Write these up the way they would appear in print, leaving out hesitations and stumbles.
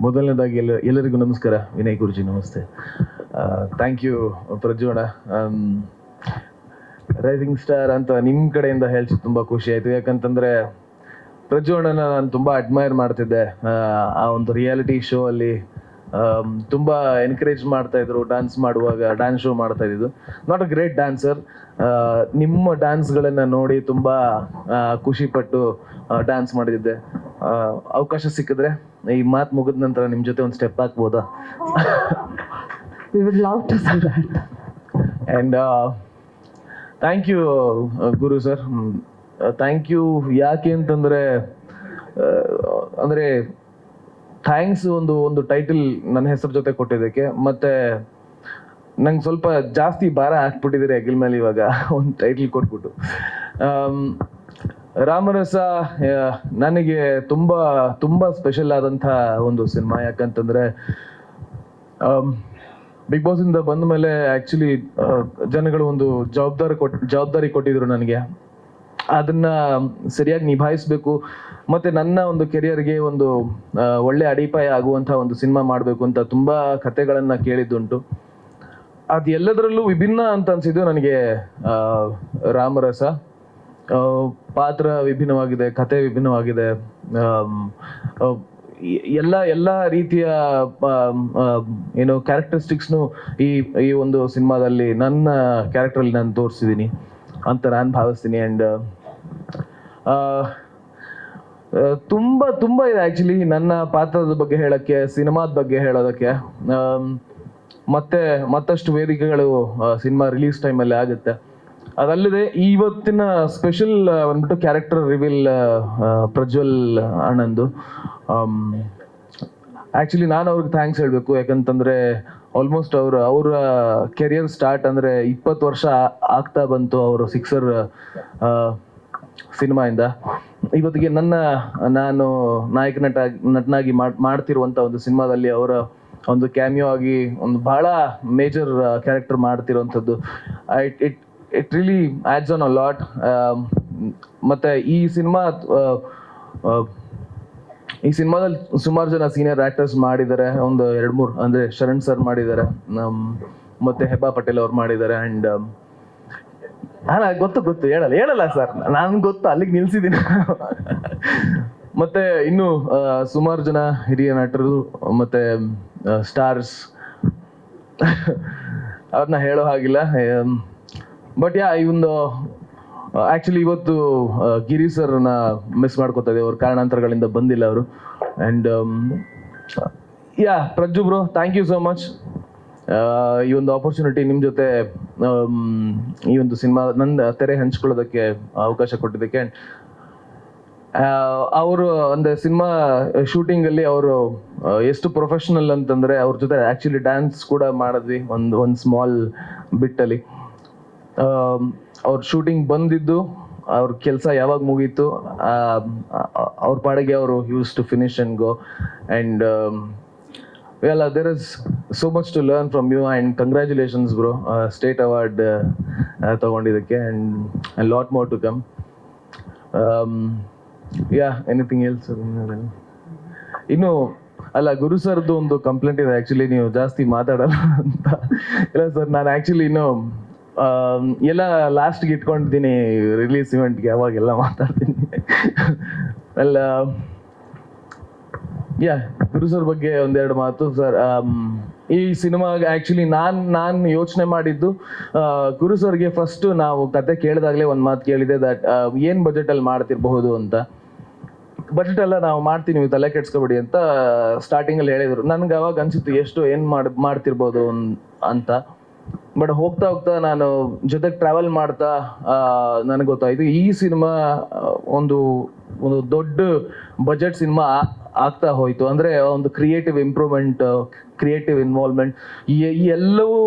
ಮೊದಲನೇದಾಗಿ ಎಲ್ಲರಿಗೂ ನಮಸ್ಕಾರ. ವಿನಯ್ ಗುರುಜಿ ನಮಸ್ತೆ. Thank you Prajwana. Rising star ಅಂತ ನಿಮ್ಮ ಕಡೆಯಿಂದ ಹೇಳ್ಸಿ ತುಂಬ ಖುಷಿ ಆಯಿತು. ಯಾಕಂತಂದರೆ ಪ್ರಜ್ವಣನ ನಾನು ತುಂಬ ಅಡ್ಮೈರ್ ಮಾಡ್ತಿದ್ದೆ. ಆ ಒಂದು ರಿಯಾಲಿಟಿ ಶೋ ಅಲ್ಲಿ ತುಂಬ ಎನ್ಕರೇಜ್ ಮಾಡ್ತಾಯಿದ್ರು. ಡ್ಯಾನ್ಸ್ ಮಾಡುವಾಗ ಡ್ಯಾನ್ಸ್ ಶೋ ಮಾಡ್ತಾ ಇದ್ದಿದ್ದು. Not a great dancer. ನಿಮ್ಮ ಡ್ಯಾನ್ಸ್ಗಳನ್ನು ನೋಡಿ ತುಂಬ ಖುಷಿಪಟ್ಟು ಡ್ಯಾನ್ಸ್ ಮಾಡಿದ್ದೆ. ಅವಕಾಶ ಸಿಕ್ಕಿದ್ರೆ ಈ ಮಾತು ಮುಗಿದ ನಂತರ ನಿಮ್ಮ ಜೊತೆ ಒಂದು ಸ್ಟೆಪ್ ಹಾಕ್ಬೋದಾ? We would love to see that. And thank you Guru sir. Thank you ಯಾಕೆ ಅಂತಂದರೆ ಅಂದರೆ ಥ್ಯಾಂಕ್ಸ್ ಒಂದು ಟೈಟಲ್ ನನ್ನ ಹೆಸರು ಜೊತೆ ಕೊಟ್ಟಿದ್ದಕ್ಕೆ. ಮತ್ತು ನಂಗೆ ಸ್ವಲ್ಪ ಜಾಸ್ತಿ ಭಾರ ಹಾಕ್ಬಿಟ್ಟಿದ್ದೀರಿ ಹೆಗಲ ಮೇಲೆ ಇವಾಗ ಒಂದು ಟೈಟಲ್ ಕೊಟ್ಬಿಟ್ಟು. ರಾಮರಸ ನನಗೆ ತುಂಬ ತುಂಬ ಸ್ಪೆಷಲ್ ಆದಂಥ ಒಂದು ಸಿನಿಮಾ. ಯಾಕಂತಂದರೆ ಬಿಗ್ ಬಾಸಿಂದ ಬಂದ ಮೇಲೆ ಆ್ಯಕ್ಚುಲಿ ಜನಗಳು ಒಂದು ಜವಾಬ್ದಾರಿ ಕೊಟ್ಟಿದ್ರು ನನಗೆ. ಅದನ್ನ ಸರಿಯಾಗಿ ನಿಭಾಯಿಸಬೇಕು ಮತ್ತು ನನ್ನ ಒಂದು ಕೆರಿಯರ್ಗೆ ಒಂದು ಒಳ್ಳೆ ಅಡಿಪಾಯ ಆಗುವಂಥ ಒಂದು ಸಿನಿಮಾ ಮಾಡಬೇಕು ಅಂತ ತುಂಬ ಕಥೆಗಳನ್ನು ಕೇಳಿದ್ದುಂಟು. ಅದು ಎಲ್ಲದರಲ್ಲೂ ವಿಭಿನ್ನ ಅಂತ ಅನಿಸಿದ್ದು ನನಗೆ ರಾಮರಸ. ಪಾತ್ರ ವಿಭಿನ್ನವಾಗಿದೆ, ಕತೆ ವಿಭಿನ್ನವಾಗಿದೆ. ಎಲ್ಲ ರೀತಿಯ ಏನೋ ಕ್ಯಾರೆಕ್ಟರಿಸ್ಟಿಕ್ಸ್ನು ಈ ಒಂದು ಸಿನಿಮಾದಲ್ಲಿ ನನ್ನ ಕ್ಯಾರೆಕ್ಟ್ರಲ್ಲಿ ನಾನು ತೋರಿಸಿದ್ದೀನಿ ಅಂತ ನಾನು ಭಾವಿಸ್ತೀನಿ. ಆ್ಯಂಡ್ ತುಂಬ ಇದೆ ಆ್ಯಕ್ಚುಲಿ ನನ್ನ ಪಾತ್ರದ ಬಗ್ಗೆ ಹೇಳೋಕ್ಕೆ, ಸಿನಿಮಾದ ಬಗ್ಗೆ ಹೇಳೋದಕ್ಕೆ. ಮತ್ತಷ್ಟು ವೇದಿಕೆಗಳು ಸಿನಿಮಾ ರಿಲೀಸ್ ಟೈಮಲ್ಲಿ ಆಗುತ್ತೆ. ಅದಲ್ಲದೆ ಇವತ್ತಿನ ಸ್ಪೆಷಲ್ ಬಂದ್ಬಿಟ್ಟು ಕ್ಯಾರೆಕ್ಟರ್ ರಿವೀಲ್ ಪ್ರಜ್ವಲ್ ಅಣ್ಣಂದು. ಆ್ಯಕ್ಚುಲಿ ನಾನು ಅವ್ರಿಗೆ ಥ್ಯಾಂಕ್ಸ್ ಹೇಳಬೇಕು. ಯಾಕಂತಂದರೆ ಆಲ್ಮೋಸ್ಟ್ ಅವರ ಕೆರಿಯರ್ ಸ್ಟಾರ್ಟ್ ಅಂದರೆ 20 ವರ್ಷ ಆಗ್ತಾ ಬಂತು ಅವರು ಸಿಕ್ಸರ್ ಸಿನಿಮಾಯಿಂದ. ಇವತ್ತಿಗೆ ನಾನು ನಾಯಕ ನಟನಾಗಿ ಮಾಡ್ತಿರುವಂಥ ಒಂದು ಸಿನಿಮಾದಲ್ಲಿ ಅವರ ಒಂದು ಕ್ಯಾಮಿಯೋ ಆಗಿ ಒಂದು ಬಹಳ ಮೇಜರ್ ಕ್ಯಾರೆಕ್ಟರ್ ಮಾಡ್ತಿರೋವಂಥದ್ದು. It really adds on a lot. ಮತ್ತು ಈ ಸಿನಿಮಾದಲ್ಲಿ ಸುಮಾರು ಜನ ಸೀನಿಯರ್ ಆ್ಯಕ್ಟರ್ಸ್ ಮಾಡಿದ್ದಾರೆ. ಒಂದು 2-3 ಅಂದರೆ ಶರಣ್ ಸರ್ ಮಾಡಿದ್ದಾರೆ, ಮತ್ತು ಹೆಬ್ಬಾ ಪಟೇಲ್ ಅವ್ರು ಮಾಡಿದ್ದಾರೆ. ಆ್ಯಂಡ್ ಗೊತ್ತು ಹೇಳಲ್ಲ ಸರ್, ನಾನು ಗೊತ್ತು, ಅಲ್ಲಿಗೆ ನಿಲ್ಸಿದ್ದೀನಿ. ಮತ್ತು ಇನ್ನು ಸುಮಾರು ಜನ ಹಿರಿಯ ನಟರು ಮತ್ತು ಸ್ಟಾರ್ಸ್ ಅವ್ರನ್ನ ಹೇಳೋ ಹಾಗಿಲ್ಲ. ಬಟ್ ಈ ಒಂದು ಆ್ಯಕ್ಚುಲಿ ಇವತ್ತು ಗಿರಿ ಸರ್ನ ಮಿಸ್ ಮಾಡ್ಕೋತಾ ಇದ್ದೀವಿ. ಅವ್ರ ಕಾರಣಾಂತರಗಳಿಂದ ಬಂದಿಲ್ಲ ಅವರು. And Prajju bro, thank you so much. ಈ ಒಂದು ಆಪರ್ಚುನಿಟಿ ನಿಮ್ಮ ಜೊತೆ ಈ ಒಂದು ಸಿನಿಮಾ ನನ್ನ ತೆರೆ ಹಂಚ್ಕೊಳ್ಳೋದಕ್ಕೆ ಅವಕಾಶ ಕೊಟ್ಟಿದ್ದಕ್ಕೆ. ಆ್ಯಂಡ್ ಅವರು ಒಂದು ಸಿನಿಮಾ ಶೂಟಿಂಗಲ್ಲಿ ಅವರು ಎಷ್ಟು ಪ್ರೊಫೆಷನಲ್ ಅಂತಂದರೆ ಅವ್ರ ಜೊತೆ ಆ್ಯಕ್ಚುಲಿ ಡ್ಯಾನ್ಸ್ ಕೂಡ ಮಾಡಿದ್ವಿ ಒಂದು ಸ್ಮಾಲ್ ಬಿಟ್ಟಲ್ಲಿ. ಅವ್ರ ಶೂಟಿಂಗ್ ಬಂದಿದ್ದು, ಅವ್ರ ಕೆಲಸ ಯಾವಾಗ ಮುಗೀತು ಅವ್ರ ಪಾಡಿಗೆ ಅವರು use to finish and go. And there is so much to learn from you. And congratulations bro, state award ತಗೊಂಡಿದ್ದಕ್ಕೆ. And lot more to come. Anything else? ಇನ್ನು ಅಲ್ಲ, ಗುರು ಸರ್ದು ಒಂದು ಕಂಪ್ಲೇಂಟ್ ಇದೆ ಆ್ಯಕ್ಚುಲಿ, ನೀವು ಜಾಸ್ತಿ ಮಾತಾಡಲ್ಲ ಅಂತ. ಇಲ್ಲ ಸರ್, ನಾನು ಆ್ಯಕ್ಚುಲಿ ಇನ್ನು ಎಲ್ಲ ಲಾಸ್ಟ್ಗೆ ಇಟ್ಕೊಂಡಿದ್ದೀನಿ ರಿಲೀಸ್ ಇವೆಂಟ್ಗೆ, ಅವಾಗೆಲ್ಲ ಮಾತಾಡ್ತೀನಿ. ಅಲ್ಲ ಗುರು ಸರ್ ಬಗ್ಗೆ ಒಂದೆರಡು ಮಾತು ಸರ್. ಈ ಸಿನಿಮಾಗೆ ಆ್ಯಕ್ಚುಲಿ ನಾನು ಯೋಚನೆ ಮಾಡಿದ್ದು, ಗುರು ಸರ್ಗೆ ಫಸ್ಟು ನಾವು ಕತೆ ಕೇಳಿದಾಗಲೇ ಒಂದು ಮಾತು ಕೇಳಿದೆ, ದಟ್ ಏನು ಬಜೆಟಲ್ಲಿ ಮಾಡ್ತಿರಬಹುದು ಅಂತ. ಬಜೆಟ್ ಎಲ್ಲ ನಾವು ಮಾಡ್ತೀವಿ, ನೀವು ತಲೆ ಕೆಡ್ಸ್ಕೊಬೇಡಿ ಅಂತ ಸ್ಟಾರ್ಟಿಂಗಲ್ಲಿ ಹೇಳಿದರು. ನನಗೆ ಅವಾಗ ಅನಿಸಿತ್ತು ಏನು ಮಾಡ್ತಿರ್ಬೋದು ಅಂತ. ಬಟ್ ಹೋಗ್ತಾ ನಾನು ಜೊತೆಗೆ ಟ್ರಾವೆಲ್ ಮಾಡ್ತಾ ನನಗೆ ಗೊತ್ತಾಯಿತು ಈ ಸಿನಿಮಾ ಒಂದು ದೊಡ್ಡ ಬಜೆಟ್ ಸಿನಿಮಾ ಆಗ್ತಾ ಹೋಯಿತು. ಅಂದರೆ ಒಂದು ಕ್ರಿಯೇಟಿವ್ ಇಂಪ್ರೂವ್ಮೆಂಟ್, ಕ್ರಿಯೇಟಿವ್ ಇನ್ವಾಲ್ವ್ಮೆಂಟ್, ಈ ಎಲ್ಲವೂ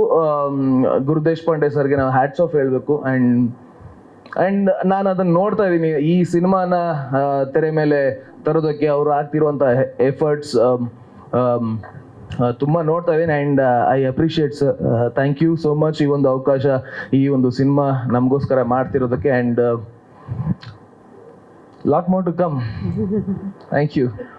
ಗುರು ದೇಶಪಾಂಡೆ ಸರ್ಗೆ ನಾವು ಹ್ಯಾಟ್ಸ್ ಆಫ್ ಹೇಳಬೇಕು. ಆ್ಯಂಡ್ ನಾನು ಅದನ್ನು ನೋಡ್ತಾ ಇದ್ದೀನಿ, ಈ ಸಿನಿಮಾನ ತೆರೆ ಮೇಲೆ ತರೋದಕ್ಕೆ ಅವರು ಆಗ್ತಿರುವಂಥ ಎಫರ್ಟ್ಸ್ ತುಂಬ ನೋಡ್ತಾ ಇದ್ದೀನಿ. And I appreciate sir. Thank you so much ಈ ಒಂದು ಅವಕಾಶ, ಈ ಒಂದು ಸಿನಿಮಾ ನಮಗೋಸ್ಕರ ಮಾಡ್ತಿರೋದಕ್ಕೆ. And lot more to come. Thank you.